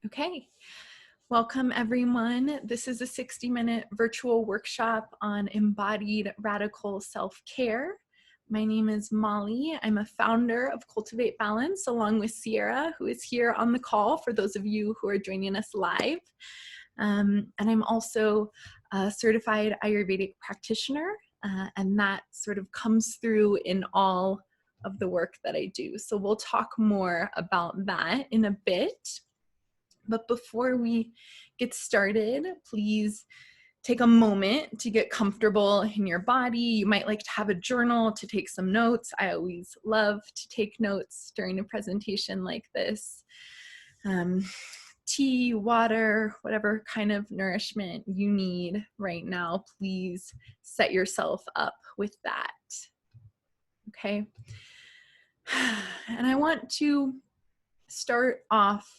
Okay, welcome everyone. This is a 60-minute virtual workshop on embodied radical self-care. My name is Molly. I'm a founder of Cultivate Balance along with Sierra, who is here on the call for those of you who are joining us live. And I'm also a certified Ayurvedic practitioner, and that sort of comes through in all of the work that I do. So we'll talk more about that in a bit. But before we get started, please take a moment to get comfortable in your body. You might like to have a journal to take some notes. I always love to take notes during a presentation like this. Tea, water, whatever kind of nourishment you need right now, please set yourself up with that. Okay. And I want to start off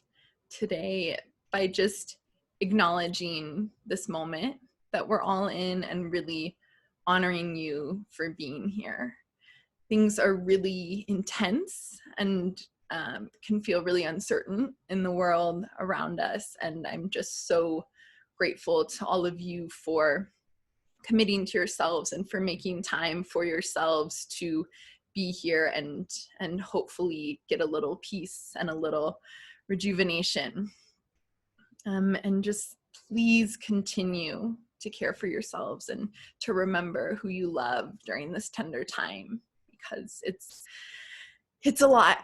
today by just acknowledging this moment that we're all in and really honoring you for being here. Things are really intense and can feel really uncertain in the world around us. And I'm just so grateful to all of you for committing to yourselves and for making time for yourselves to be here and hopefully get a little peace and a little rejuvenation. And just please continue to care for yourselves and to remember who you love during this tender time, because it's a lot.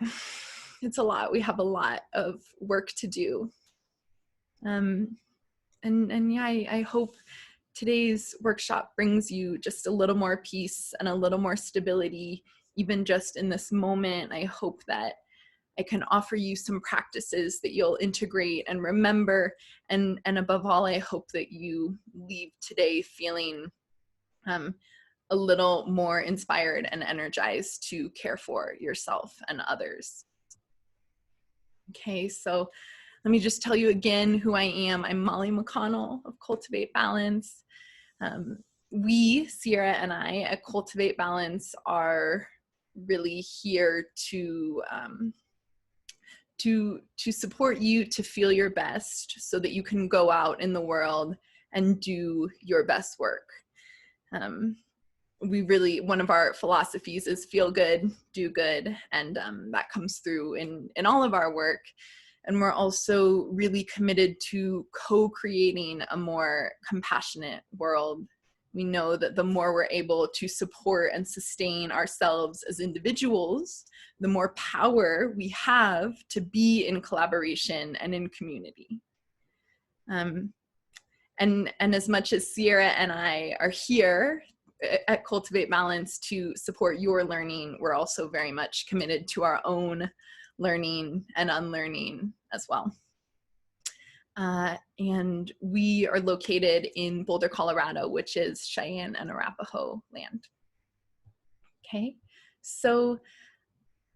It's a lot. We have a lot of work to do. And yeah, I hope today's workshop brings you just a little more peace and a little more stability, even just in this moment. I hope that I can offer you some practices that you'll integrate and remember. And above all, I hope that you leave today feeling a little more inspired and energized to care for yourself and others. Okay, so let me just tell you again who I am. I'm Molly McCONNELL of Cultivate Balance. We, Sierra and I at Cultivate Balance, are really here to support you to feel your best so that you can go out in the world and do your best work. One of our philosophies is feel good, do good, and that comes through in all of our work. And we're also really committed to co-creating a more compassionate world. We know that the more we're able to support and sustain ourselves as individuals, the more power we have to be in collaboration and in community. And as much as Sierra and I are here at Cultivate Balance to support your learning, we're also very much committed to our own learning and unlearning as well. And we are located in Boulder, Colorado, which is Cheyenne and Arapaho land. Okay, so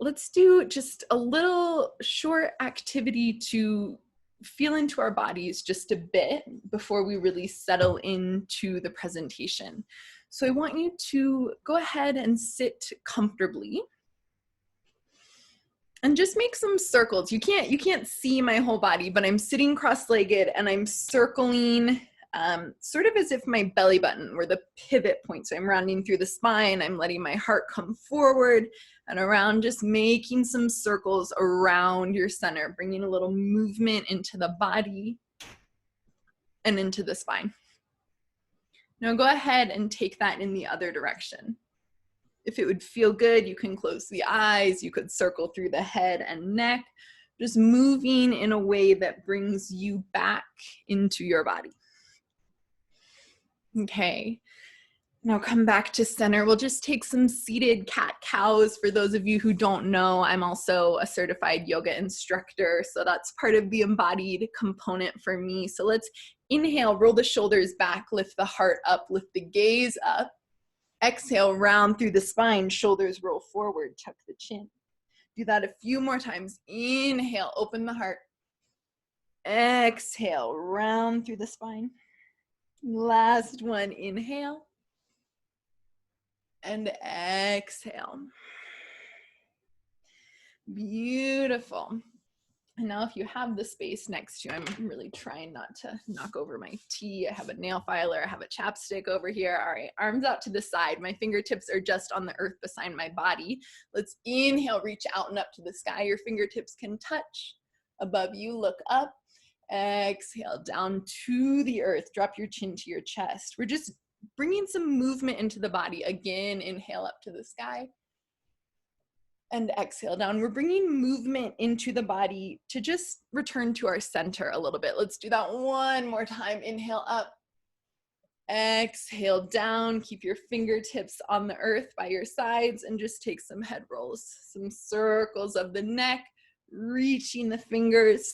let's do just a little short activity to feel into our bodies just a bit before we really settle into the presentation. So I want you to go ahead and sit comfortably and just make some circles. You can't see my whole body, but I'm sitting cross-legged and I'm circling sort of as if my belly button were the pivot point. So I'm rounding through the spine, I'm letting my heart come forward and around, just making some circles around your center, bringing a little movement into the body and into the spine. Now go ahead and take that in the other direction. If it would feel good, you can close the eyes, you could circle through the head and neck, just moving in a way that brings you back into your body. Okay, now come back to center. We'll just take some seated cat-cows. For those of you who don't know, I'm also a certified yoga instructor, so that's part of the embodied component for me. So let's inhale, roll the shoulders back, lift the heart up, lift the gaze up. Exhale, round through the spine, shoulders roll forward, tuck the chin. Do that a few more times. Inhale, open the heart. Exhale, round through the spine. Last one, inhale. And exhale. Beautiful. And now if you have the space next to you, I'm really trying not to knock over my tea. I have a nail filer, I have a chapstick over here. All right, arms out to the side. My fingertips are just on the earth beside my body. Let's inhale, reach out and up to the sky. Your fingertips can touch above you, look up. Exhale, down to the earth. Drop your chin to your chest. We're just bringing some movement into the body. Again, inhale up to the sky. And exhale down. We're bringing movement into the body to just return to our center a little bit. Let's do that one more time. Inhale up. Exhale down. Keep your fingertips on the earth by your sides and just take some head rolls, some circles of the neck, reaching the fingers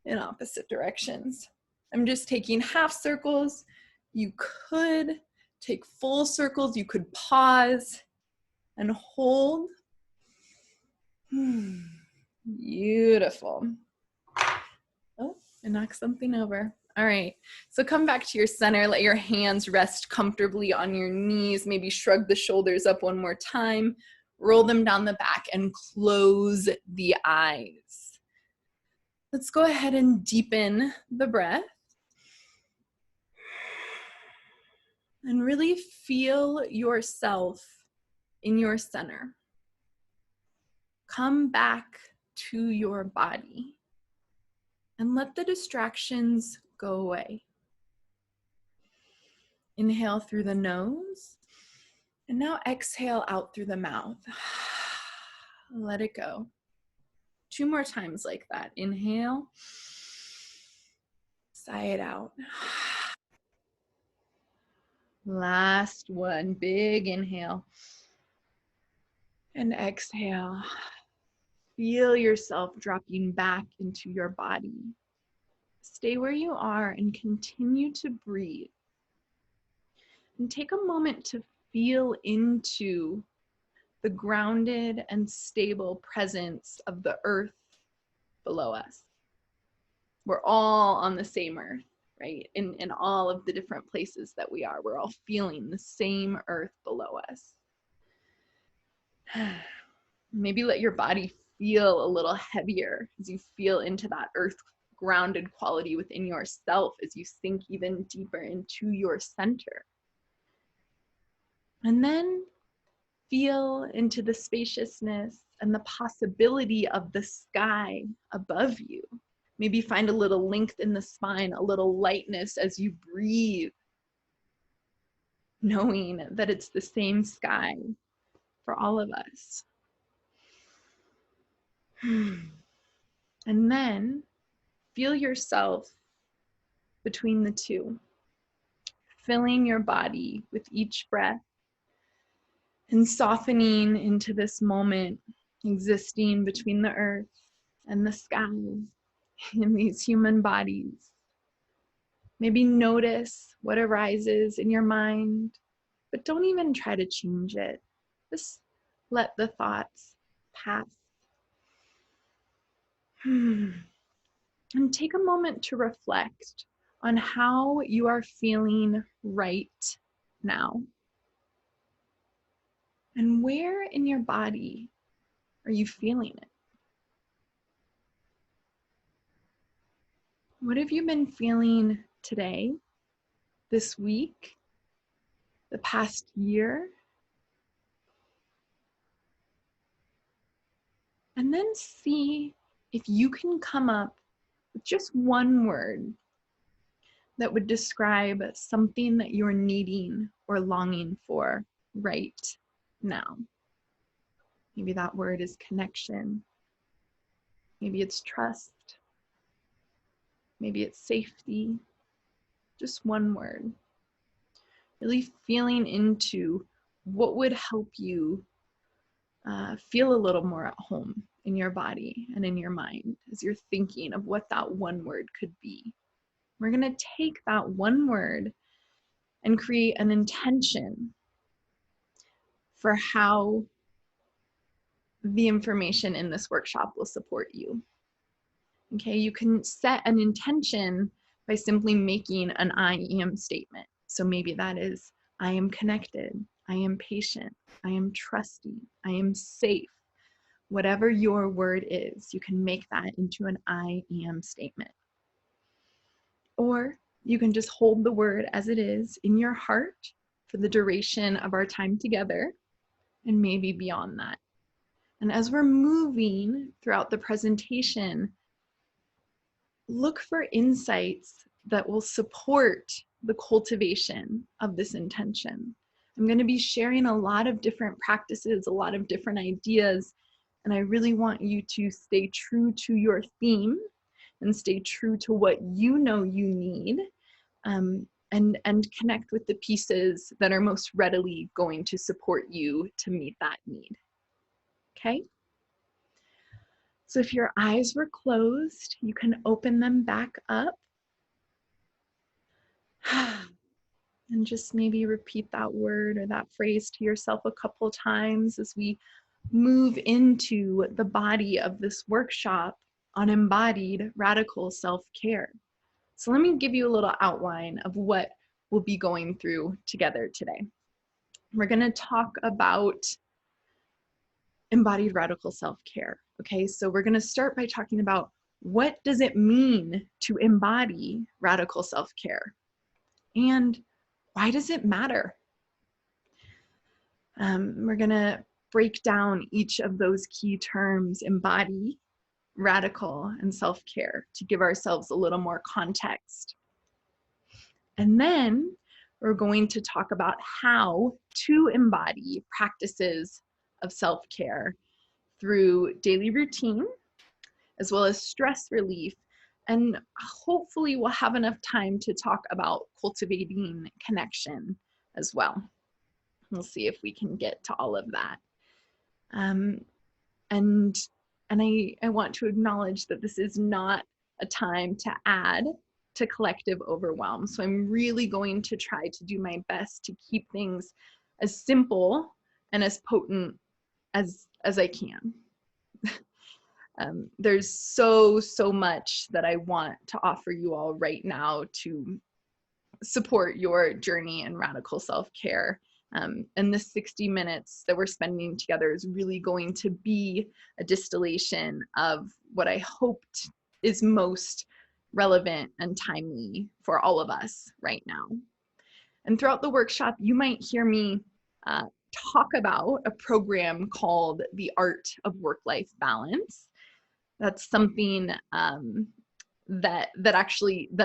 in opposite directions. I'm just taking half circles. You could take full circles. You could pause and hold. Beautiful. Oh, I knocked something over. All right, so come back to your center. Let your hands rest comfortably on your knees. Maybe shrug the shoulders up one more time. Roll them down the back and close the eyes. Let's go ahead and deepen the breath. And really feel yourself in your center. Come back to your body and let the distractions go away. Inhale through the nose and now exhale out through the mouth. Let it go. 2 more times like that. Inhale, sigh it out. Last one, big inhale and exhale. Feel yourself dropping back into your body. Stay where you are and continue to breathe. And take a moment to feel into the grounded and stable presence of the earth below us. We're all on the same earth, right? In all of the different places that we are, we're all feeling the same earth below us. Maybe let your body feel a little heavier as you feel into that earth grounded quality within yourself as you sink even deeper into your center. And then feel into the spaciousness and the possibility of the sky above you. Maybe find a little length in the spine, a little lightness as you breathe, knowing that it's the same sky for all of us. And then feel yourself between the two, filling your body with each breath and softening into this moment, existing between the earth and the sky in these human bodies. Maybe notice what arises in your mind, but don't even try to change it. Just let the thoughts pass. And take a moment to reflect on how you are feeling right now. And where in your body are you feeling it? What have you been feeling today, this week, the past year? And then see if you can come up with just one word that would describe something that you're needing or longing for right now. Maybe that word is connection. Maybe it's trust. Maybe it's safety. Just one word. Really feeling into what would help you feel a little more at home in your body and in your mind as you're thinking of what that one word could be. We're going to take that one word and create an intention for how the information in this workshop will support you. Okay, you can set an intention by simply making an I am statement. So maybe that is, I am connected, I am patient, I am trusting, I am safe, Whatever your word is, you can make that into an I am statement. Or you can just hold the word as it is in your heart for the duration of our time together, and maybe beyond that. And as we're moving throughout the presentation, look for insights that will support the cultivation of this intention. I'm going to be sharing a lot of different practices, a lot of different ideas, and I really want you to stay true to your theme and stay true to what you know you need, and connect with the pieces that are most readily going to support you to meet that need. Okay? So if your eyes were closed, you can open them back up. And just maybe repeat that word or that phrase to yourself a couple times as we move into the body of this workshop on embodied radical self-care. So let me give you a little outline of what we'll be going through together today. We're going to talk about embodied radical self-care. Okay, so we're going to start by talking about what does it mean to embody radical self-care, and why does it matter? We're going to break down each of those key terms, embody, radical, and self-care, to give ourselves a little more context. And then we're going to talk about how to embody practices of self-care through daily routine, as well as stress relief. And hopefully we'll have enough time to talk about cultivating connection as well. We'll see if we can get to all of that. And I want to acknowledge that this is not a time to add to collective overwhelm. So I'm really going to try to do my best to keep things as simple and as potent as I can. There's so much that I want to offer you all right now to support your journey in radical self-care. And this 60 minutes that we're spending together is really going to be a distillation of what I hoped is most relevant and timely for all of us right now. And throughout the workshop, you might hear me talk about a program called The Art of Work-Life Balance. That's something that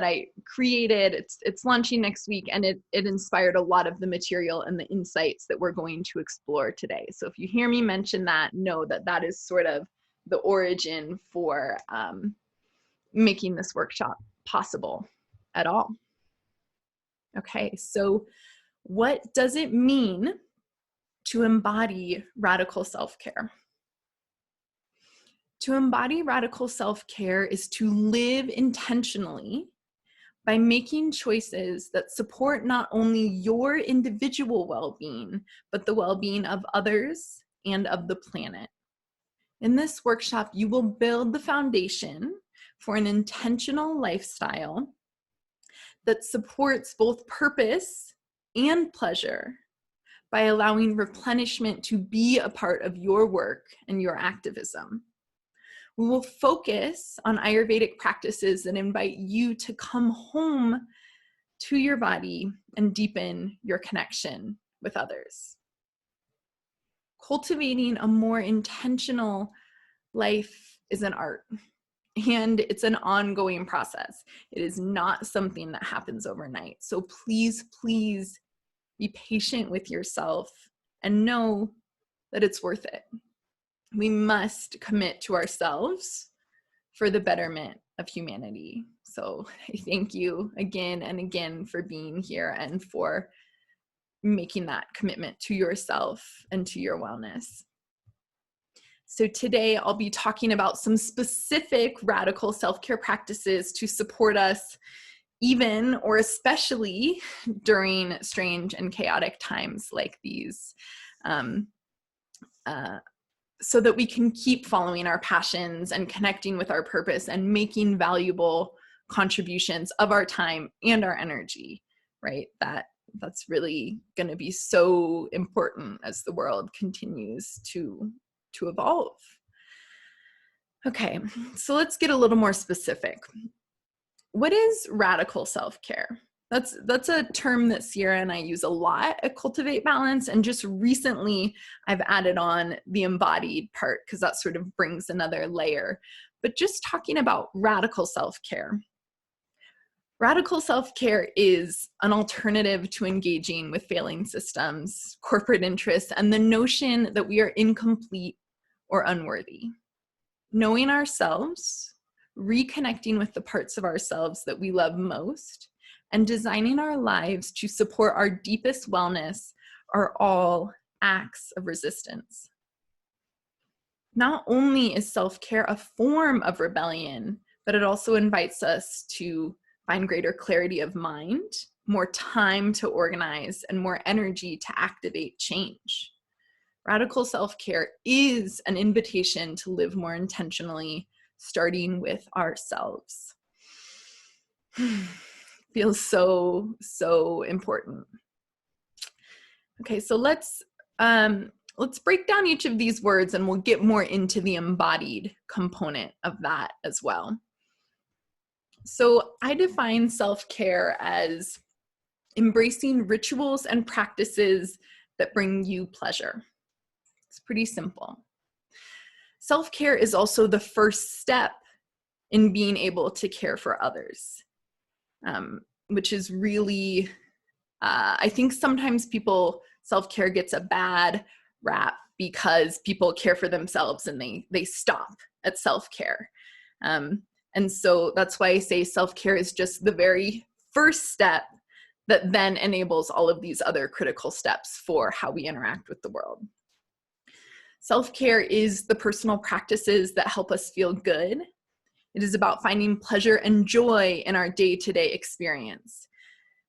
I created. It's launching next week, and it inspired a lot of the material and the insights that we're going to explore today. So if you hear me mention that, know that that is sort of the origin for making this workshop possible at all. Okay, so what does it mean to embody radical self-care? To embody radical self-care is to live intentionally by making choices that support not only your individual well-being, but the well-being of others and of the planet. In this workshop, you will build the foundation for an intentional lifestyle that supports both purpose and pleasure by allowing replenishment to be a part of your work and your activism. We will focus on Ayurvedic practices that invite you to come home to your body and deepen your connection with others. Cultivating a more intentional life is an art, and it's an ongoing process. It is not something that happens overnight. So please, please be patient with yourself and know that it's worth it. We must commit to ourselves for the betterment of humanity. So I thank you again and again for being here and for making that commitment to yourself and to your wellness. So today I'll be talking about some specific radical self-care practices to support us even or especially during strange and chaotic times like these. So that we can keep following our passions and connecting with our purpose and making valuable contributions of our time and our energy, right? That's really going to be so important as the world continues to evolve. Okay, so let's get a little more specific. What is radical self-care? That's a term that Sierra and I use a lot at Cultivate Balance, and just recently I've added on the embodied part because that sort of brings another layer. But just talking about radical self-care. Radical self-care is an alternative to engaging with failing systems, corporate interests, and the notion that we are incomplete or unworthy. Knowing ourselves, reconnecting with the parts of ourselves that we love most, and designing our lives to support our deepest wellness are all acts of resistance. Not only is self-care a form of rebellion, but it also invites us to find greater clarity of mind, more time to organize, and more energy to activate change. Radical self-care is an invitation to live more intentionally, starting with ourselves. Feels so important. Okay, so let's break down each of these words, and we'll get more into the embodied component of that as well. So I define self-care as embracing rituals and practices that bring you pleasure. It's pretty simple. Self-care is also the first step in being able to care for others, which is really, I think sometimes self-care gets a bad rap because people care for themselves and they stop at self-care. And so that's why I say self-care is just the very first step that then enables all of these other critical steps for how we interact with the world. Self-care is the personal practices that help us feel good. It is about finding pleasure and joy in our day-to-day experience.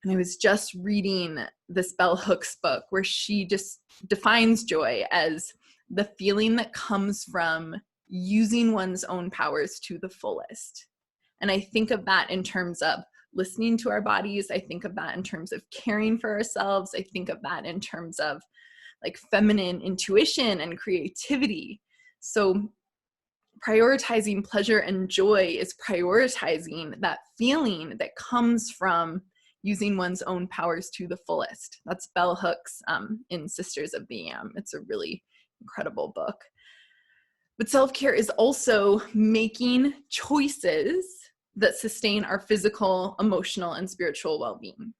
And I was just reading this Bell Hooks book where she just defines joy as the feeling that comes from using one's own powers to the fullest. And I think of that in terms of listening to our bodies. I think of that in terms of caring for ourselves. I think of that in terms of like feminine intuition and creativity. So prioritizing pleasure and joy is prioritizing that feeling that comes from using one's own powers to the fullest. That's Bell Hooks in Sisters of the Yam. It's a really incredible book. But self-care is also making choices that sustain our physical, emotional, and spiritual well-being.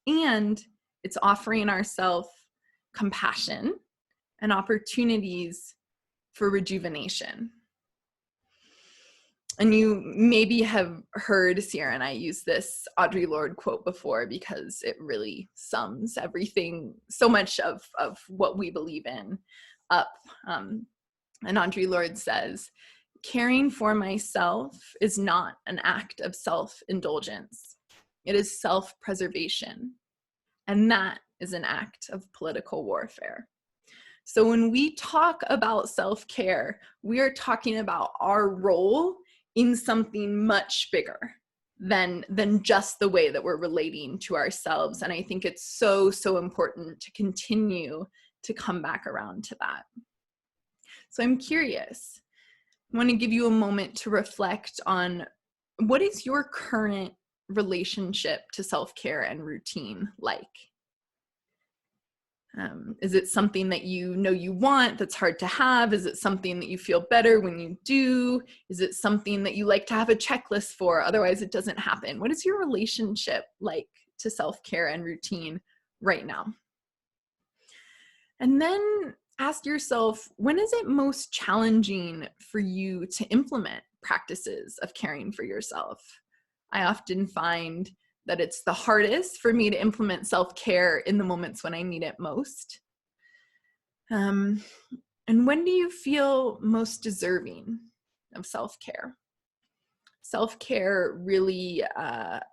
And it's offering ourselves compassion and opportunities for rejuvenation. And you maybe have heard Sierra and I use this Audre Lorde quote before because it really sums everything, so much of what we believe in up. And Audre Lorde says, "Caring for myself is not an act of self-indulgence. It is self-preservation. And that is an act of political warfare." So when we talk about self-care, we are talking about our role in something much bigger than just the way that we're relating to ourselves. And I think it's so important to continue to come back around to that. So I'm curious. I want to give you a moment to reflect on what is your current relationship to self-care and routine like? Is it something that you know you want that's hard to have? Is it something that you feel better when you do? Is it something that you like to have a checklist for, otherwise it doesn't happen? What is your relationship like to self-care and routine right now? And then ask yourself, when is it most challenging for you to implement practices of caring for yourself? I often find that it's the hardest for me to implement self-care in the moments when I need it most. And when do you feel most deserving of self-care? Self-care really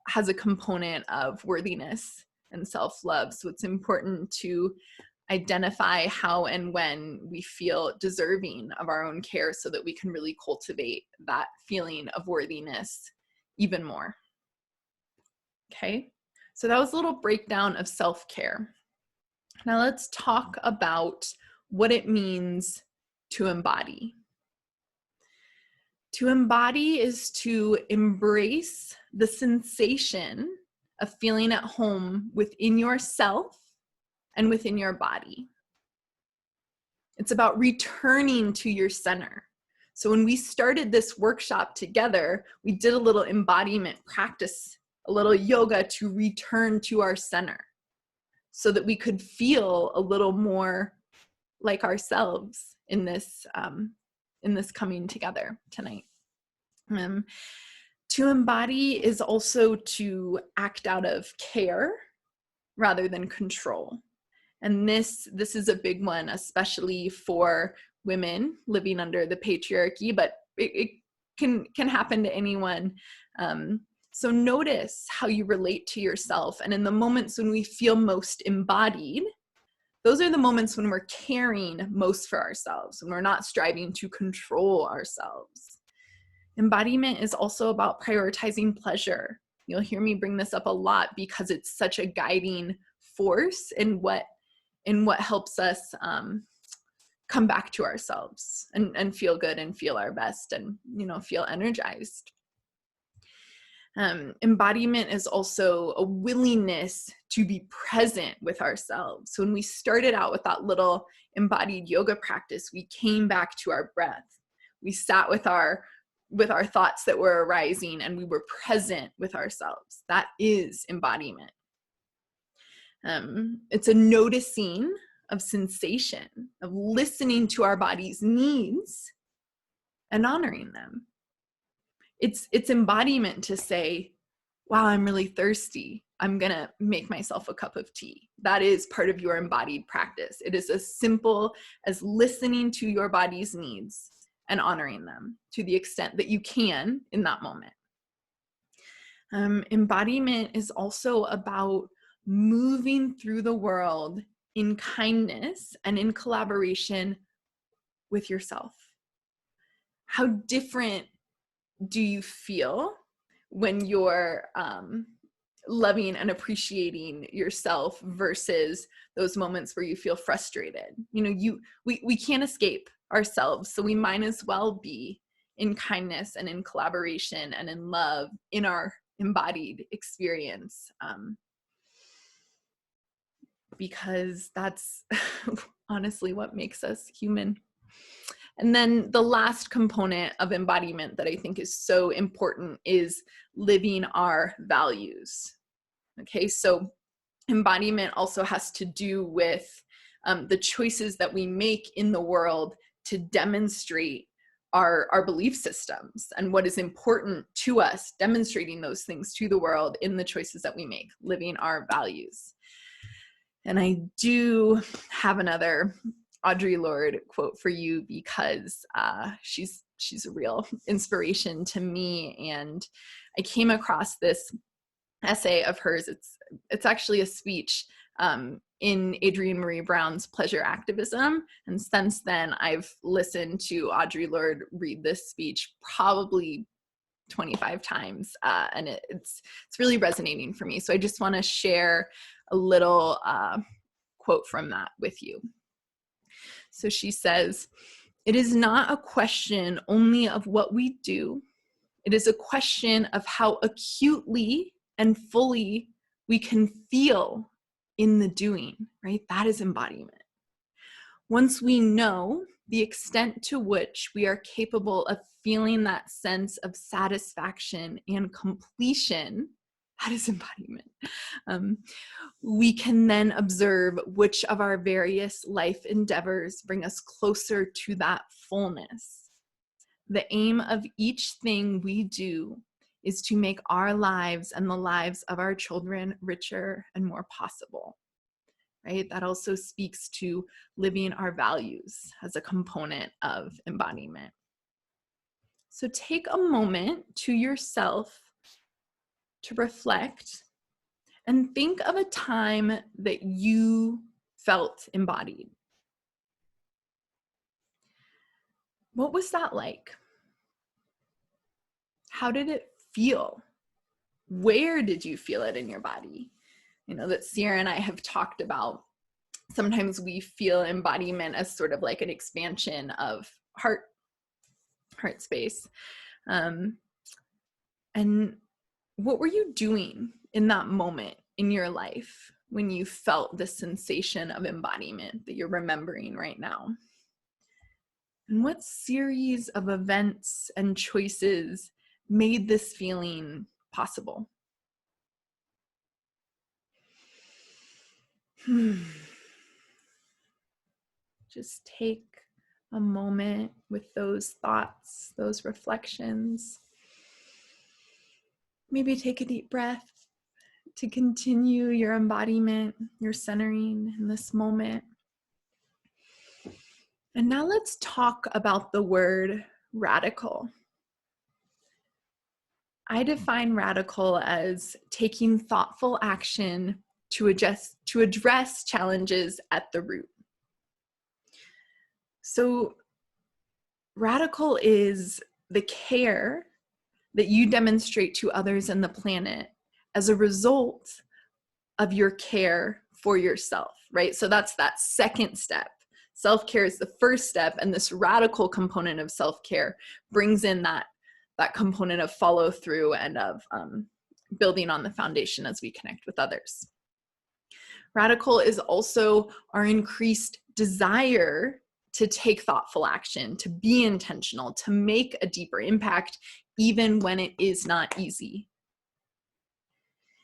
has a component of worthiness and self-love. So it's important to identify how and when we feel deserving of our own care so that we can really cultivate that feeling of worthiness even more. Okay, so that was a little breakdown of self-care. Now let's talk about what it means to embody. To embody is to embrace the sensation of feeling at home within yourself and within your body. It's about returning to your center. So when we started this workshop together, we did a little embodiment practice, a little yoga to return to our center so that we could feel a little more like ourselves in this coming together tonight. To embody is also to act out of care rather than control. And this is a big one, especially for women living under the patriarchy, but it can happen to anyone. So notice how you relate to yourself. And in the moments when we feel most embodied, those are the moments when we're caring most for ourselves, when we're not striving to control ourselves. Embodiment is also about prioritizing pleasure. You'll hear me bring this up a lot because it's such a guiding force in what helps us come back to ourselves and feel good and feel our best and, feel energized. Embodiment is also a willingness to be present with ourselves. So when we started out with that little embodied yoga practice, we came back to our breath. We sat with our thoughts that were arising and we were present with ourselves. That is embodiment. It's a noticing of sensation, of listening to our body's needs and honoring them. It's embodiment to say, wow, I'm really thirsty. I'm going to make myself a cup of tea. That is part of your embodied practice. It is as simple as listening to your body's needs and honoring them to the extent that you can in that moment. Embodiment is also about moving through the world in kindness and in collaboration with yourself. How different do you feel when you're loving and appreciating yourself versus those moments where you feel frustrated? We can't escape ourselves, so we might as well be in kindness and in collaboration and in love in our embodied experience, because that's honestly what makes us human. And then the last component of embodiment that I think is so important is living our values. Okay, so embodiment also has to do with the choices that we make in the world to demonstrate our belief systems and what is important to us, demonstrating those things to the world in the choices that we make, living our values. And I do have another Audre Lorde quote for you because she's a real inspiration to me. And I came across this essay of hers. It's actually a speech in Adrienne Marie Brown's Pleasure Activism. And since then, I've listened to Audre Lorde read this speech probably 25 times, and it's really resonating for me. So I just want to share a little quote from that with you. So she says, "It is not a question only of what we do. It is a question of how acutely and fully we can feel in the doing," right? That is embodiment. Once we know the extent to which we are capable of feeling that sense of satisfaction and completion, that is embodiment. We can then observe which of our various life endeavors bring us closer to that fullness. The aim of each thing we do is to make our lives and the lives of our children richer and more possible, right? That also speaks to living our values as a component of embodiment. So take a moment to yourself to reflect and think of a time that you felt embodied. What was that like? How did it feel? Where did you feel it in your body? That Sierra and I have talked about. Sometimes we feel embodiment as sort of like an expansion of heart space. And what were you doing in that moment in your life when you felt this sensation of embodiment that you're remembering right now? And what series of events and choices made this feeling possible? Just take a moment with those thoughts, those reflections. Maybe take a deep breath to continue your embodiment, your centering in this moment. And now let's talk about the word radical. I define radical as taking thoughtful action to address challenges at the root. So radical is the care that you demonstrate to others and the planet as a result of your care for yourself, right? So that's that second step. Self-care is the first step, and this radical component of self-care brings in that component of follow through and of building on the foundation as we connect with others. Radical is also our increased desire to take thoughtful action, to be intentional, to make a deeper impact, even when it is not easy.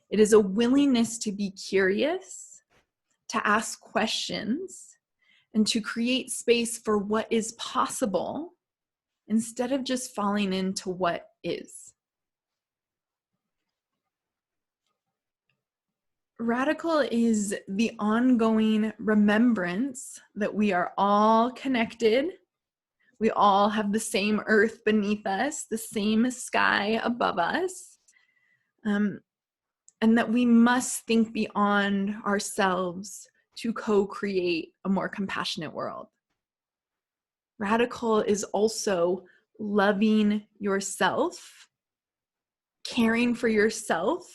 It is a willingness to be curious, to ask questions, and to create space for what is possible instead of just falling into what is. Radical is the ongoing remembrance that we are all connected. We all have the same earth beneath us, the same sky above us, and that we must think beyond ourselves to co-create a more compassionate world. Radical is also loving yourself, caring for yourself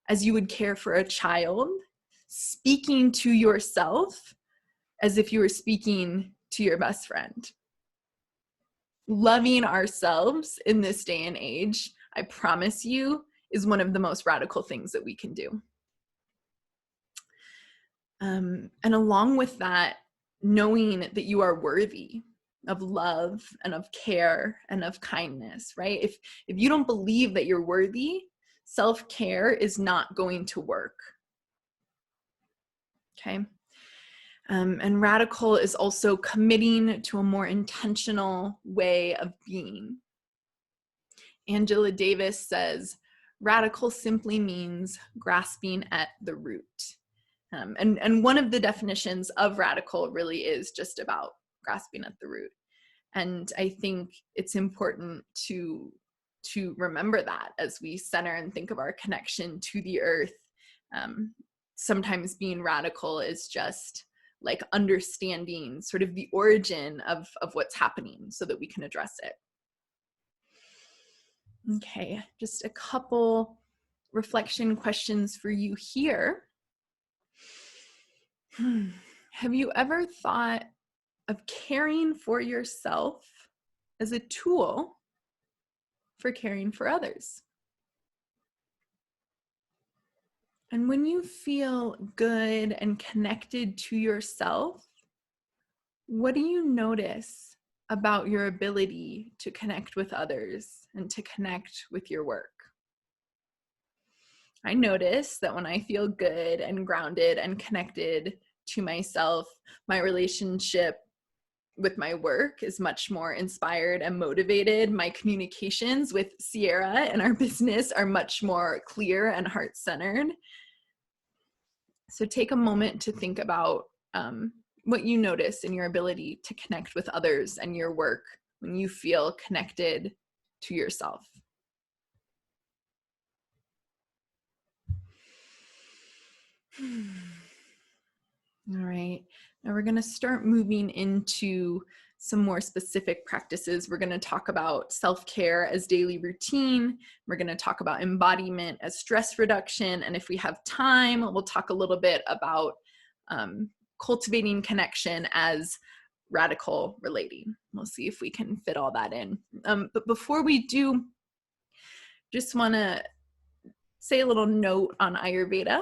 as you would care for a child, speaking to yourself as if you were speaking to your best friend. Loving ourselves in this day and age, I promise you, is one of the most radical things that we can do. And along with that, knowing that you are worthy of love and of care and of kindness, right? If you don't believe that you're worthy, self-care is not going to work. Okay? And radical is also committing to a more intentional way of being. Angela Davis says, radical simply means grasping at the root. And one of the definitions of radical really is just about grasping at the root. And I think it's important to remember that as we center and think of our connection to the earth. Sometimes being radical is just like understanding sort of the origin of what's happening so that we can address it. Okay, just a couple reflection questions for you here. Have you ever thought of caring for yourself as a tool for caring for others? And when you feel good and connected to yourself, what do you notice about your ability to connect with others and to connect with your work? I notice that when I feel good and grounded and connected to myself, my relationship with my work is much more inspired and motivated. My communications with Sierra and our business are much more clear and heart-centered. So take a moment to think about what you notice in your ability to connect with others and your work when you feel connected to yourself. All right, now we're going to start moving into some more specific practices. We're going to talk about self-care as daily routine. We're going to talk about embodiment as stress reduction. And if we have time, we'll talk a little bit about cultivating connection as radical relating. We'll see if we can fit all that in. But before we do, just want to say a little note on Ayurveda.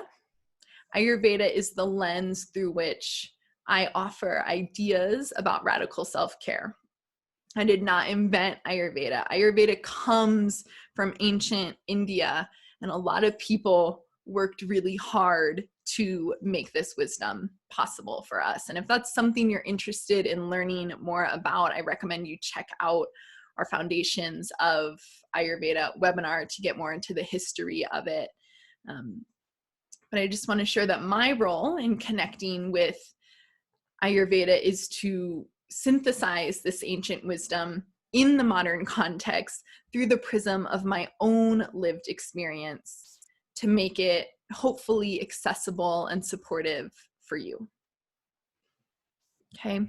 Ayurveda is the lens through which I offer ideas about radical self-care. I did not invent Ayurveda. Ayurveda comes from ancient India, and a lot of people worked really hard to make this wisdom possible for us. And if that's something you're interested in learning more about, I recommend you check out our Foundations of Ayurveda webinar to get more into the history of it. But I just want to share that my role in connecting with Ayurveda is to synthesize this ancient wisdom in the modern context through the prism of my own lived experience to make it hopefully accessible and supportive for you. Okay.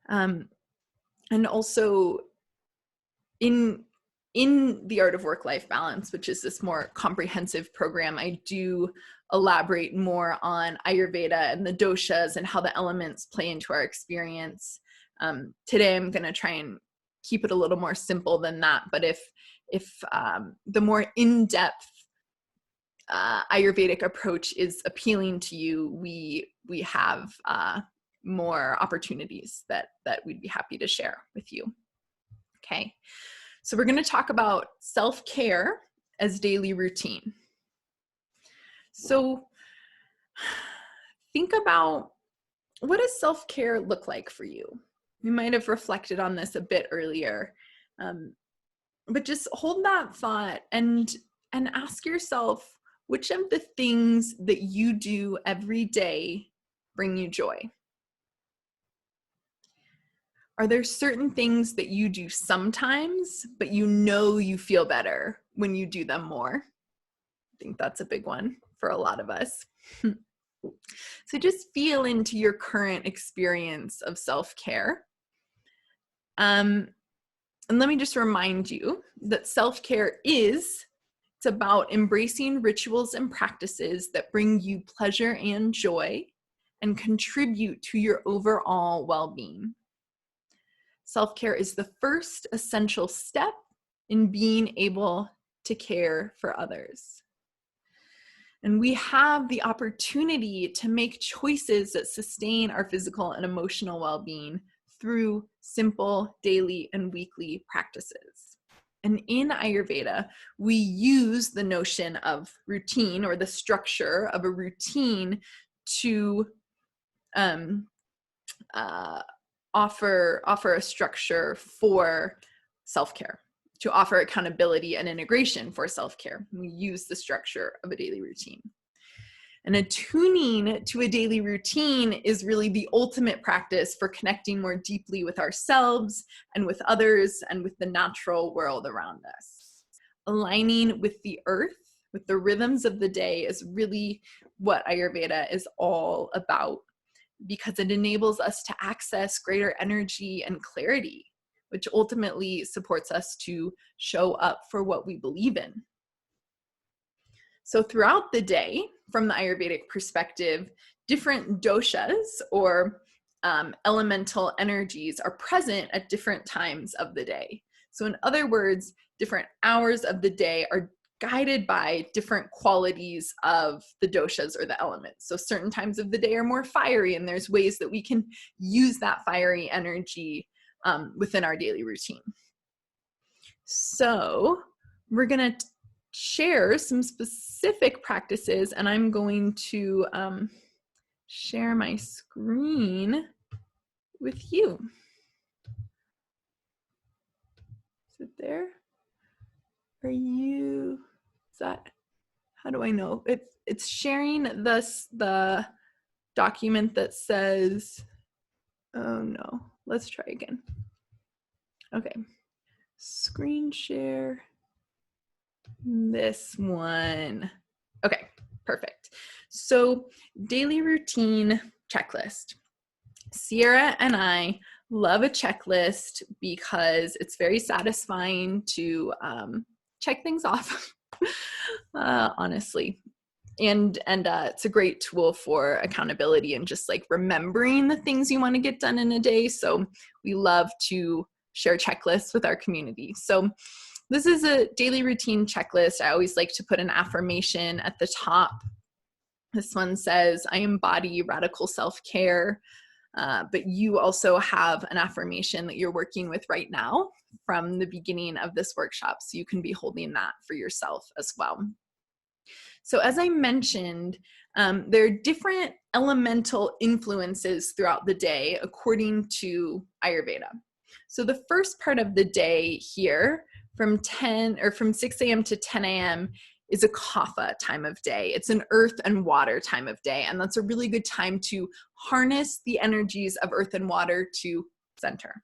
And also in the Art of Work-Life Balance, which is this more comprehensive program, I do elaborate more on Ayurveda and the doshas and how the elements play into our experience. Today, I'm going to try and keep it a little more simple than that. But if the more in-depth Ayurvedic approach is appealing to you, we have more opportunities that we'd be happy to share with you. Okay. So we're going to talk about self-care as daily routine. So think about, what does self-care look like for you? You might have reflected on this a bit earlier, but just hold that thought and ask yourself, which of the things that you do every day bring you joy? Are there certain things that you do sometimes, but you know you feel better when you do them more? I think that's a big one for a lot of us. So just feel into your current experience of self-care. And let me just remind you that self-care it's about embracing rituals and practices that bring you pleasure and joy and contribute to your overall well-being. Self-care is the first essential step in being able to care for others. And we have the opportunity to make choices that sustain our physical and emotional well-being through simple daily and weekly practices. And in Ayurveda, we use the notion of routine, or the structure of a routine, to offer a structure for self-care, to offer accountability and integration for self-care. We use the structure of a daily routine. And attuning to a daily routine is really the ultimate practice for connecting more deeply with ourselves and with others and with the natural world around us. Aligning with the earth, with the rhythms of the day, is really what Ayurveda is all about, because it enables us to access greater energy and clarity, which ultimately supports us to show up for what we believe in. So throughout the day, from the Ayurvedic perspective, different doshas, or elemental energies, are present at different times of the day. So in other words, different hours of the day are guided by different qualities of the doshas or the elements. So certain times of the day are more fiery, and there's ways that we can use that fiery energy within our daily routine. So we're going to share some specific practices, and I'm going to share my screen with you. Is it there? Are you, is that, how do I know? It's sharing the document that says, oh no, let's try again. Okay, screen share, this one. Okay, perfect. So daily routine checklist. Sierra and I love a checklist because it's very satisfying to check things off, honestly. It's a great tool for accountability and just like remembering the things you want to get done in a day. So we love to share checklists with our community. So this is a daily routine checklist. I always like to put an affirmation at the top. This one says, I embody radical self-care. But you also have an affirmation that you're working with right now from the beginning of this workshop. So you can be holding that for yourself as well. So as I mentioned, there are different elemental influences throughout the day according to Ayurveda. So the first part of the day here from 6 a.m. to 10 a.m. is a kapha time of day. It's an earth and water time of day. And that's a really good time to harness the energies of earth and water to center.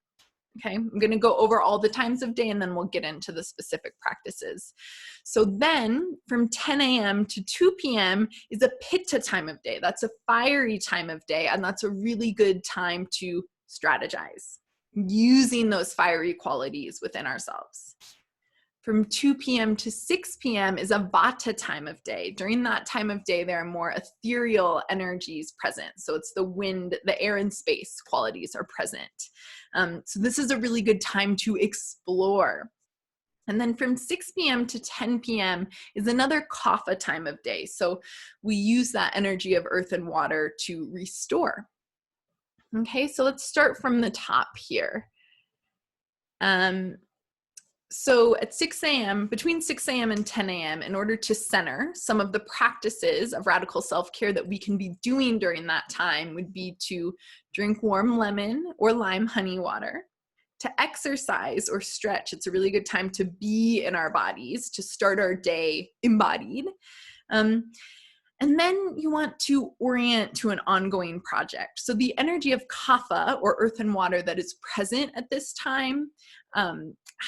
Okay, I'm going to go over all the times of day and then we'll get into the specific practices. So then from 10 a.m. to 2 p.m. is a pitta time of day. That's a fiery time of day. And that's a really good time to strategize using those fiery qualities within ourselves. From 2 p.m. to 6 p.m. is a vata time of day. During that time of day, there are more ethereal energies present. So it's the wind, the air and space qualities are present. So this is a really good time to explore. And then from 6 p.m. to 10 p.m. is another kapha time of day. So we use that energy of earth and water to restore. Okay, so let's start from the top here. So at 6 a.m., between 6 a.m. and 10 a.m., in order to center, some of the practices of radical self-care that we can be doing during that time would be to drink warm lemon or lime honey water, to exercise or stretch. It's a really good time to be in our bodies, to start our day embodied. And then you want to orient to an ongoing project. So the energy of kapha, or earth and water, that is present at this time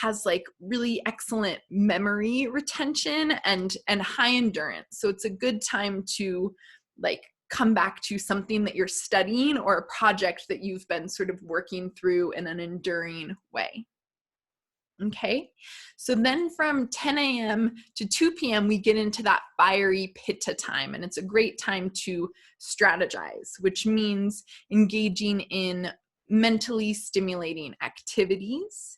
has like really excellent memory retention and high endurance. So it's a good time to like come back to something that you're studying or a project that you've been sort of working through in an enduring way. Okay, so then from 10 a.m. to 2 p.m. we get into that fiery pitta time, and it's a great time to strategize, which means engaging in mentally stimulating activities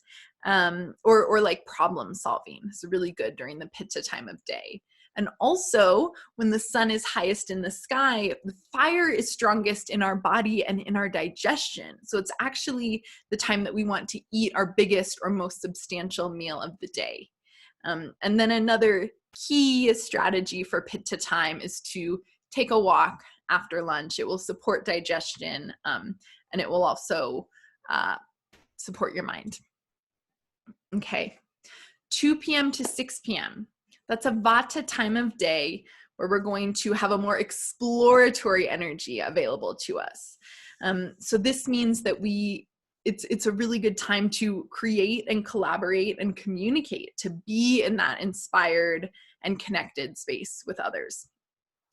or like problem solving. It's really good during the pitta time of day. And also, when the sun is highest in the sky, the fire is strongest in our body and in our digestion. So it's actually the time that we want to eat our biggest or most substantial meal of the day. And then another key strategy for pitta time is to take a walk after lunch. It will support digestion and it will also support your mind. Okay, 2 p.m. to 6 p.m. That's a vata time of day where we're going to have a more exploratory energy available to us. So this means that it's a really good time to create and collaborate and communicate, to be in that inspired and connected space with others.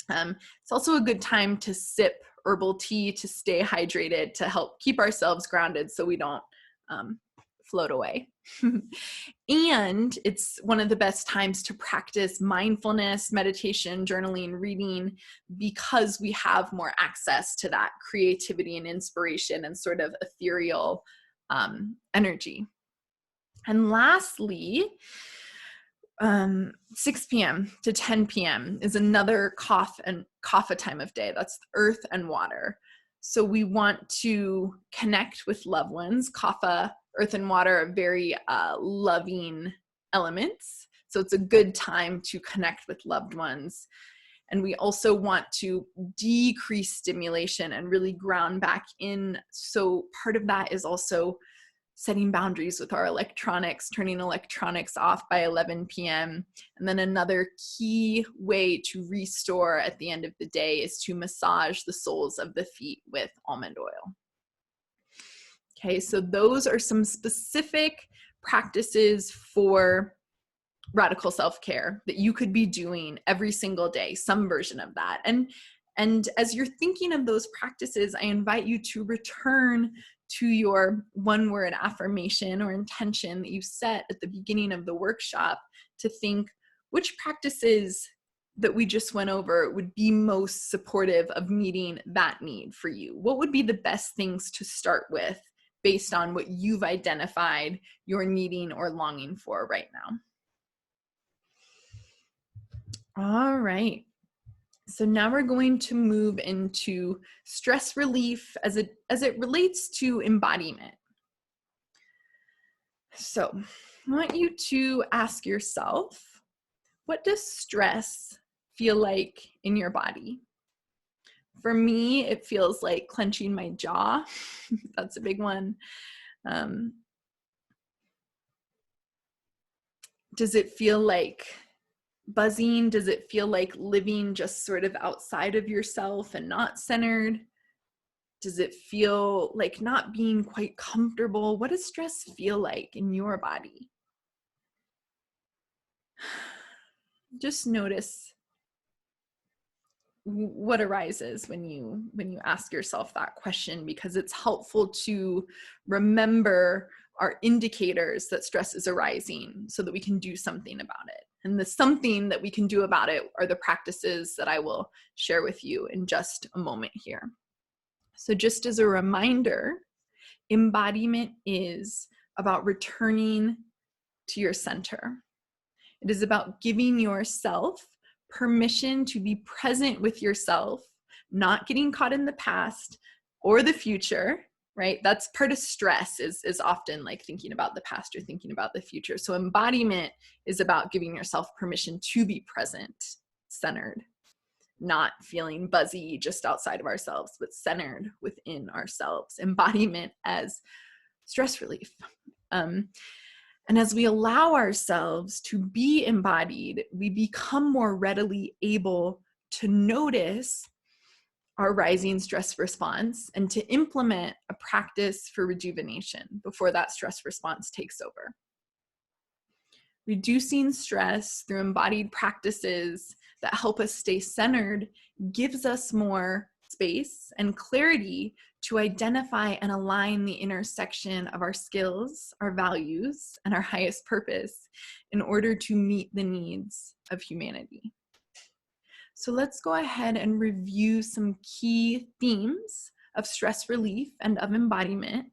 It's also a good time to sip herbal tea to stay hydrated, to help keep ourselves grounded so we don't float away. And it's one of the best times to practice mindfulness, meditation, journaling, reading, because we have more access to that creativity and inspiration and sort of ethereal energy. And lastly, 6 p.m. to 10 p.m. is another kapha time of day. That's earth and water. So we want to connect with loved ones. Kapha, earth and water are very loving elements. So it's a good time to connect with loved ones. And we also want to decrease stimulation and really ground back in. So part of that is also setting boundaries with our electronics, turning electronics off by 11 p.m. And then another key way to restore at the end of the day is to massage the soles of the feet with almond oil. Okay, so those are some specific practices for radical self-care that you could be doing every single day, some version of that. And as you're thinking of those practices, I invite you to return to your one-word affirmation or intention that you set at the beginning of the workshop, to think, which practices that we just went over would be most supportive of meeting that need for you? What would be the best things to start with based on what you've identified you're needing or longing for right now? All right. So now we're going to move into stress relief as it relates to embodiment. So I want you to ask yourself, what does stress feel like in your body? For me, it feels like clenching my jaw. That's a big one. Does it feel like buzzing? Does it feel like living just sort of outside of yourself and not centered? Does it feel like not being quite comfortable? What does stress feel like in your body? Just notice what arises when you ask yourself that question, because it's helpful to remember our indicators that stress is arising so that we can do something about it. And the something that we can do about it are the practices that I will share with you in just a moment here. So just as a reminder, embodiment is about returning to your center. It is about giving yourself permission to be present with yourself, not getting caught in the past or the future, right? That's part of stress is often like thinking about the past or thinking about the future. So embodiment is about giving yourself permission to be present, centered, not feeling buzzy just outside of ourselves, but centered within ourselves. Embodiment as stress relief. And as we allow ourselves to be embodied, we become more readily able to notice our rising stress response and to implement a practice for rejuvenation before that stress response takes over. Reducing stress through embodied practices that help us stay centered gives us more space and clarity to identify and align the intersection of our skills, our values, and our highest purpose in order to meet the needs of humanity. So let's go ahead and review some key themes of stress relief and of embodiment,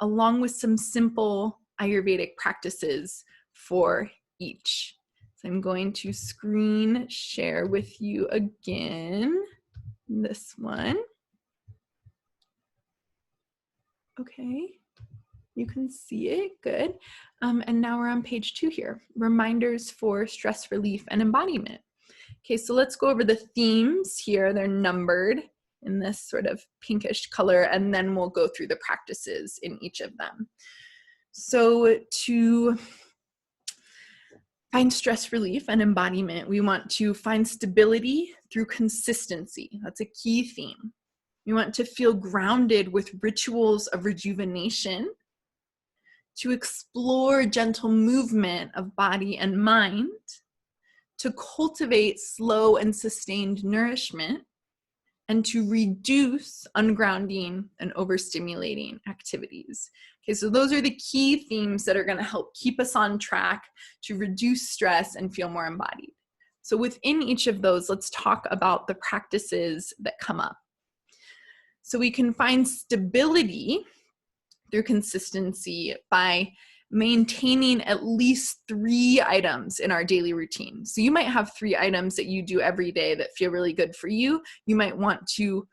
along with some simple Ayurvedic practices for each. So I'm going to screen share with you again this one. Okay, you can see it, good. And now we're on page 2 here, reminders for stress relief and embodiment. Okay, so let's go over the themes here. They're numbered in this sort of pinkish color, and then we'll go through the practices in each of them. So to find stress relief and embodiment, we want to find stability through consistency. That's a key theme. We want to feel grounded with rituals of rejuvenation, to explore gentle movement of body and mind, to cultivate slow and sustained nourishment, and to reduce ungrounding and overstimulating activities. Okay, so those are the key themes that are going to help keep us on track to reduce stress and feel more embodied. So within each of those, let's talk about the practices that come up. So we can find stability through consistency by maintaining at least 3 items in our daily routine. So you might have 3 items that you do every day that feel really good for you. You might want to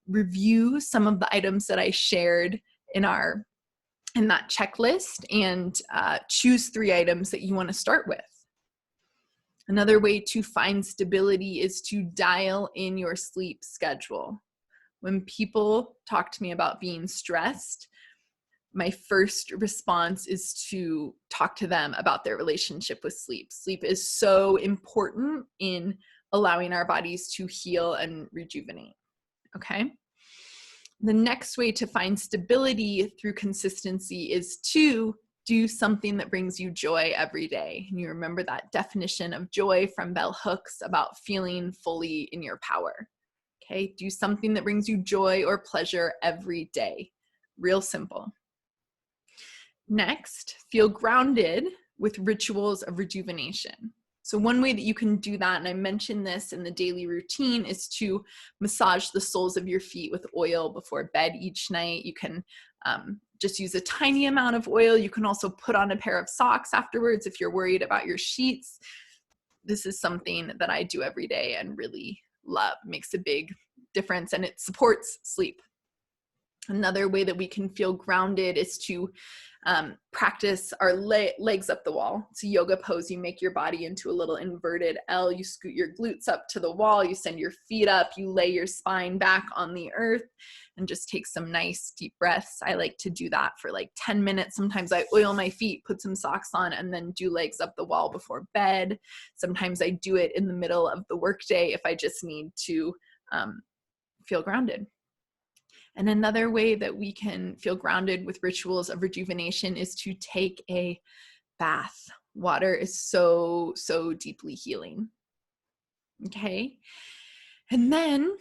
review some of the items that I shared in that checklist and choose 3 items that you want to start with. Another way to find stability is to dial in your sleep schedule. When people talk to me about being stressed, my first response is to talk to them about their relationship with sleep. Sleep is so important in allowing our bodies to heal and rejuvenate, okay? The next way to find stability through consistency is to do something that brings you joy every day. And you remember that definition of joy from Bell Hooks about feeling fully in your power. Okay, do something that brings you joy or pleasure every day. Real simple. Next, feel grounded with rituals of rejuvenation. So one way that you can do that, and I mentioned this in the daily routine, is to massage the soles of your feet with oil before bed each night. You can just use a tiny amount of oil. You can also put on a pair of socks afterwards if you're worried about your sheets. This is something that I do every day and really love. It makes a big difference, and it supports sleep. Another way that we can feel grounded is to practice our legs up the wall. It's a yoga pose. You make your body into a little inverted L. You scoot your glutes up to the wall. You send your feet up. You lay your spine back on the earth and just take some nice deep breaths. I like to do that for like 10 minutes. Sometimes I oil my feet, put some socks on, and then do legs up the wall before bed. Sometimes I do it in the middle of the workday if I just need to feel grounded. And another way that we can feel grounded with rituals of rejuvenation is to take a bath. Water is so, so deeply healing. Okay. And then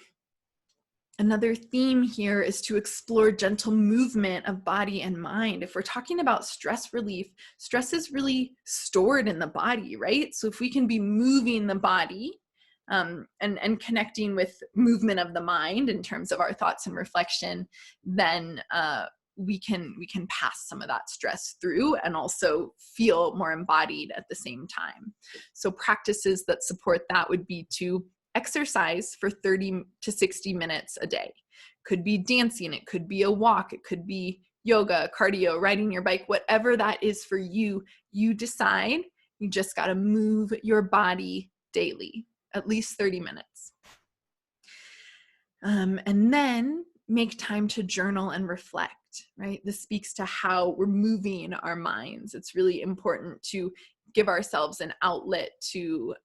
another theme here is to explore gentle movement of body and mind. If we're talking about stress relief, stress is really stored in the body, right? So if we can be moving the body, and connecting with movement of the mind in terms of our thoughts and reflection, then we can pass some of that stress through and also feel more embodied at the same time. So practices that support that would be to exercise for 30 to 60 minutes a day. Could be dancing, it could be a walk, it could be yoga, cardio, riding your bike, whatever that is for you, you decide. You just got to move your body daily. At least 30 minutes. And then make time to journal and reflect, right? This speaks to how we're moving our minds. It's really important to give ourselves an outlet to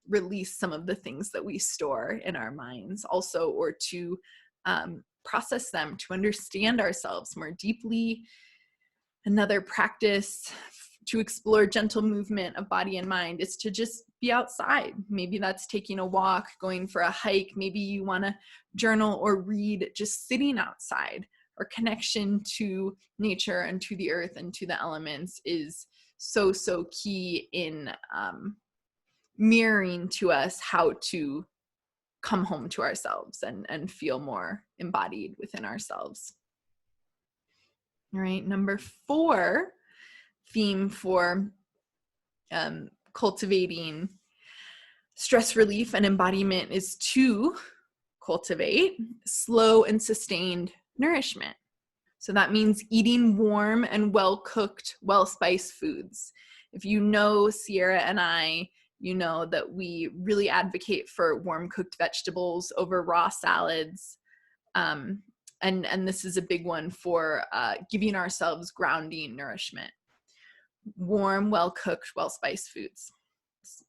release some of the things that we store in our minds also, or to process them, to understand ourselves more deeply. Another practice to explore gentle movement of body and mind is to just be outside. Maybe that's taking a walk, going for a hike. Maybe you want to journal or read just sitting outside. Our connection to nature and to the earth and to the elements is so, so key in mirroring to us how to come home to ourselves and feel more embodied within ourselves. All right, number 4 theme for cultivating stress relief and embodiment is to cultivate slow and sustained nourishment. So that means eating warm and well-cooked, well-spiced foods. If you know Sierra and I, you know that we really advocate for warm-cooked vegetables over raw salads. And this is a big one for giving ourselves grounding nourishment. Warm, well-cooked, well-spiced foods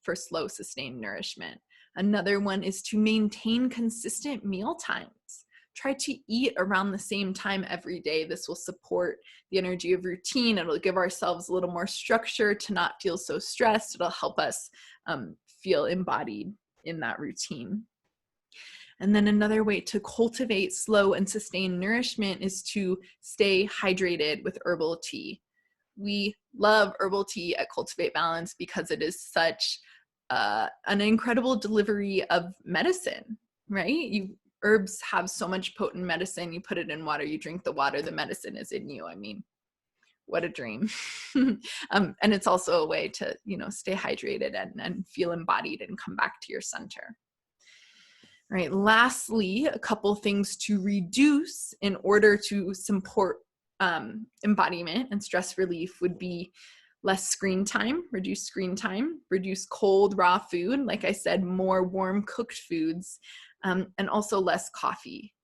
for slow, sustained nourishment. Another one is to maintain consistent meal times. Try to eat around the same time every day. This will support the energy of routine. It'll give ourselves a little more structure to not feel so stressed. It'll help us feel embodied in that routine. And then another way to cultivate slow and sustained nourishment is to stay hydrated with herbal tea. We love herbal tea at Cultivate Balance because it is such an incredible delivery of medicine, right? Herbs have so much potent medicine. You put it in water, you drink the water, the medicine is in you. I mean, what a dream. And it's also a way to, stay hydrated and feel embodied and come back to your center. All right. Lastly, a couple things to reduce in order to support embodiment and stress relief would be less screen time, reduce cold raw food. Like I said, more warm cooked foods, and also less coffee.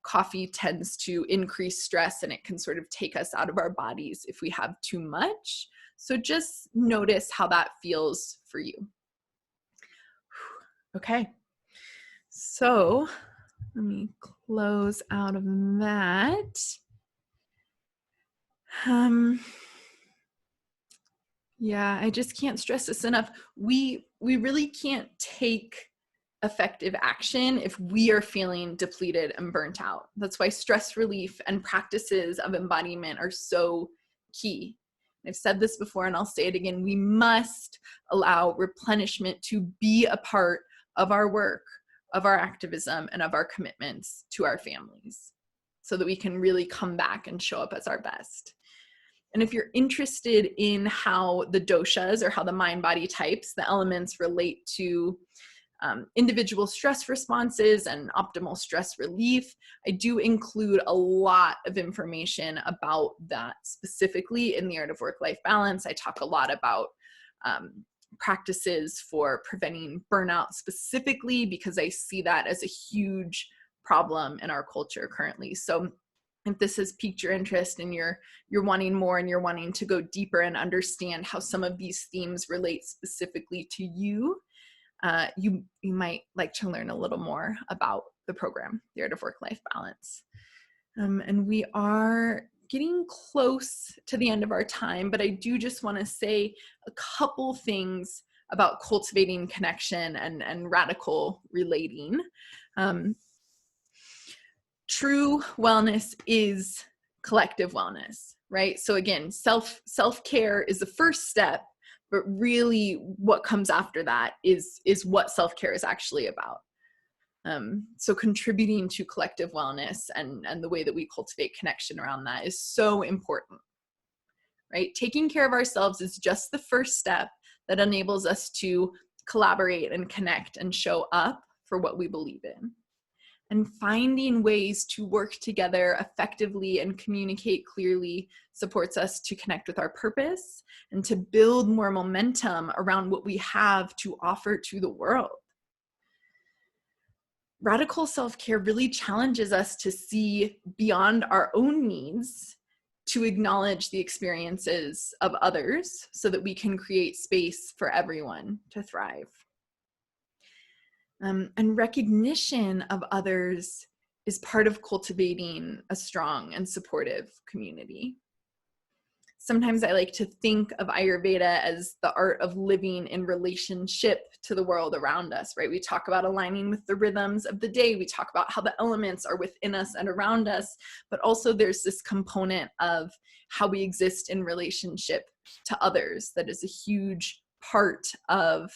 Coffee tends to increase stress and it can sort of take us out of our bodies if we have too much. So just notice how that feels for you. Okay. So let me close out of that. Yeah, I just can't stress this enough. We really can't take effective action if we are feeling depleted and burnt out. That's why stress relief and practices of embodiment are so key. I've said this before and I'll say it again, we must allow replenishment to be a part of our work, of our activism, and of our commitments to our families so that we can really come back and show up as our best. And if you're interested in how the doshas, or how the mind-body types, the elements, relate to individual stress responses and optimal stress relief, I do include a lot of information about that specifically in the Art of Work-Life Balance. I talk a lot about practices for preventing burnout specifically, because I see that as a huge problem in our culture currently. So if this has piqued your interest and you're wanting more and you're wanting to go deeper and understand how some of these themes relate specifically to you, you might like to learn a little more about the program, The Art of Work-Life Balance. And we are getting close to the end of our time, but I do just want to say a couple things about cultivating connection and radical relating. True wellness is collective wellness, right? So again, self-care is the first step, but really what comes after that is what self-care is actually about. So contributing to collective wellness and the way that we cultivate connection around that is so important, right? Taking care of ourselves is just the first step that enables us to collaborate and connect and show up for what we believe in. And finding ways to work together effectively and communicate clearly supports us to connect with our purpose and to build more momentum around what we have to offer to the world. Radical self-care really challenges us to see beyond our own needs, to acknowledge the experiences of others so that we can create space for everyone to thrive. And recognition of others is part of cultivating a strong and supportive community. Sometimes I like to think of Ayurveda as the art of living in relationship to the world around us, right? We talk about aligning with the rhythms of the day. We talk about how the elements are within us and around us, but also there's this component of how we exist in relationship to others that is a huge part of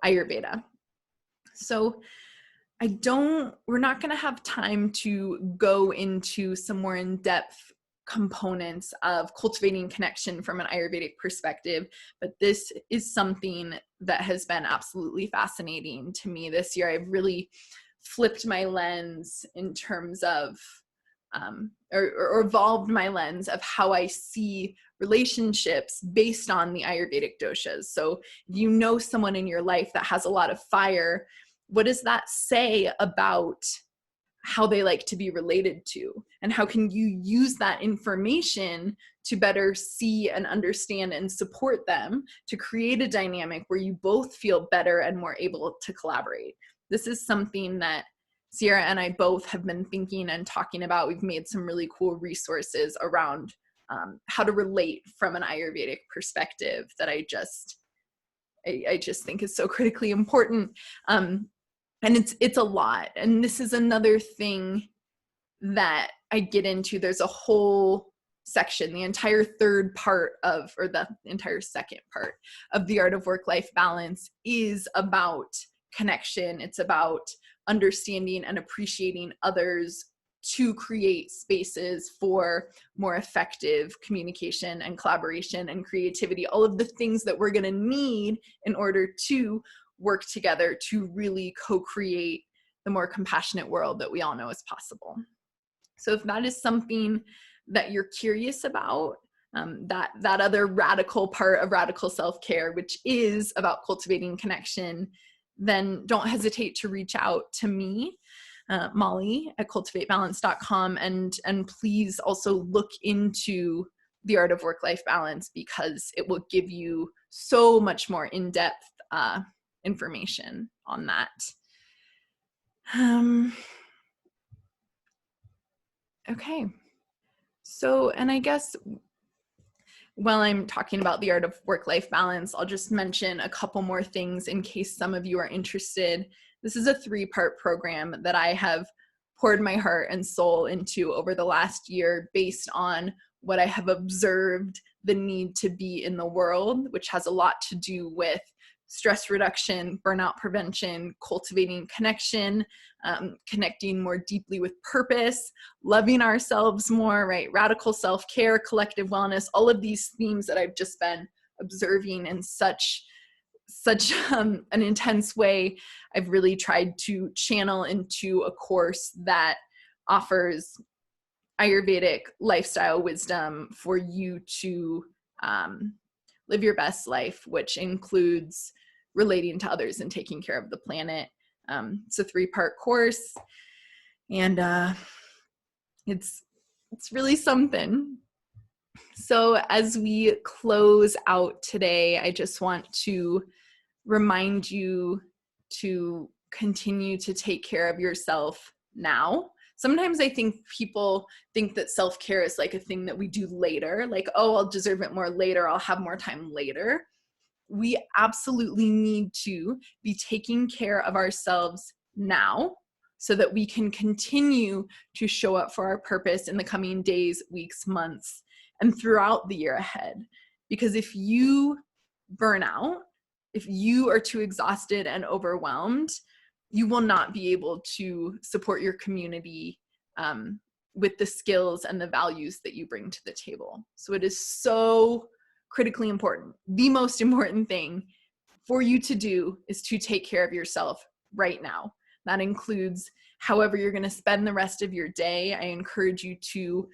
Ayurveda. So we're not going to have time to go into some more in-depth components of cultivating connection from an Ayurvedic perspective, but this is something that has been absolutely fascinating to me this year. I've really flipped my lens in terms of, or evolved my lens of how I see relationships based on the Ayurvedic doshas. So if you know someone in your life that has a lot of fire, what does that say about how they like to be related to? And how can you use that information to better see and understand and support them to create a dynamic where you both feel better and more able to collaborate? This is something that Sierra and I both have been thinking and talking about. We've made some really cool resources around how to relate from an Ayurvedic perspective that I just think is so critically important. And it's a lot. And this is another thing that I get into. There's a whole section, the entire third part of, or the entire second part of the Art of Work-Life Balance is about connection. It's about understanding and appreciating others to create spaces for more effective communication and collaboration and creativity, all of the things that we're going to need in order to work together to really co-create the more compassionate world that we all know is possible. So if that is something that you're curious about, that other radical part of radical self-care, which is about cultivating connection, then don't hesitate to reach out to me, Molly at cultivatebalance.com, and please also look into the Art of Work-Life Balance, because it will give you so much more in-depth information on that. Okay. So, and I guess while I'm talking about the Art of Work-Life Balance, I'll just mention a couple more things in case some of you are interested. This is a 3-part program that I have poured my heart and soul into over the last year based on what I have observed the need to be in the world, which has a lot to do with stress reduction, burnout prevention, cultivating connection, connecting more deeply with purpose, loving ourselves more, right? Radical self-care, collective wellness, all of these themes that I've just been observing in such an intense way. I've really tried to channel into a course that offers Ayurvedic lifestyle wisdom for you to live your best life, which includes relating to others and taking care of the planet. It's a 3-part course, and it's really something. So as we close out today, I just want to remind you to continue to take care of yourself now. Sometimes I think people think that self-care is like a thing that we do later, like, oh, I'll deserve it more later, I'll have more time later. We absolutely need to be taking care of ourselves now so that we can continue to show up for our purpose in the coming days, weeks, months, and throughout the year ahead. Because if you burn out, if you are too exhausted and overwhelmed, you will not be able to support your community with the skills and the values that you bring to the table. So it is so critically important. The most important thing for you to do is to take care of yourself right now. That includes however you're going to spend the rest of your day. I encourage you to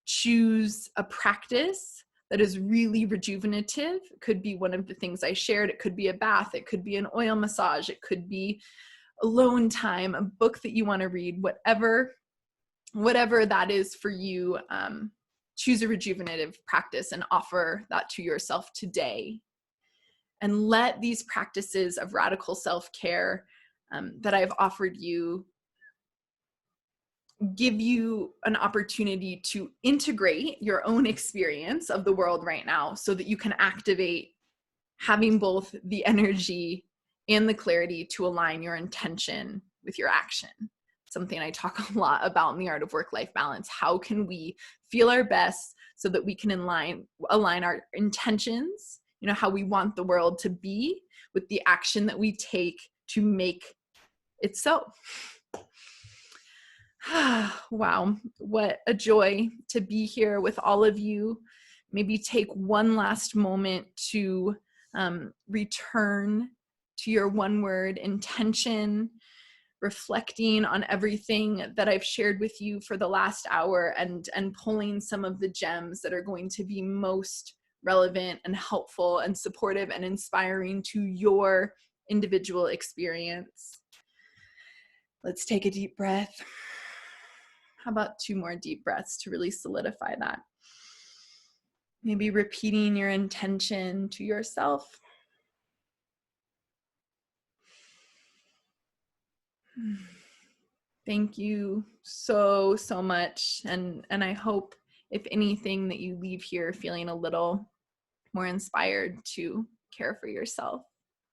choose a practice that is really rejuvenative. It could be one of the things I shared. It could be a bath. It could be an oil massage. It could be alone time, a book that you want to read, whatever that is for you. Choose a rejuvenative practice and offer that to yourself today. And let these practices of radical self-care that I've offered you give you an opportunity to integrate your own experience of the world right now so that you can activate having both the energy and the clarity to align your intention with your action. Something I talk a lot about in the art of work-life balance. How can we feel our best so that we can align our intentions, how we want the world to be, with the action that we take to make it so. Wow, what a joy to be here with all of you. Maybe take one last moment to return to your one-word intention, reflecting on everything that I've shared with you for the last hour, and pulling some of the gems that are going to be most relevant and helpful and supportive and inspiring to your individual experience. Let's take a deep breath. How about 2 more deep breaths to really solidify that? Maybe repeating your intention to yourself. Thank you so much. And I hope, if anything, that you leave here feeling a little more inspired to care for yourself.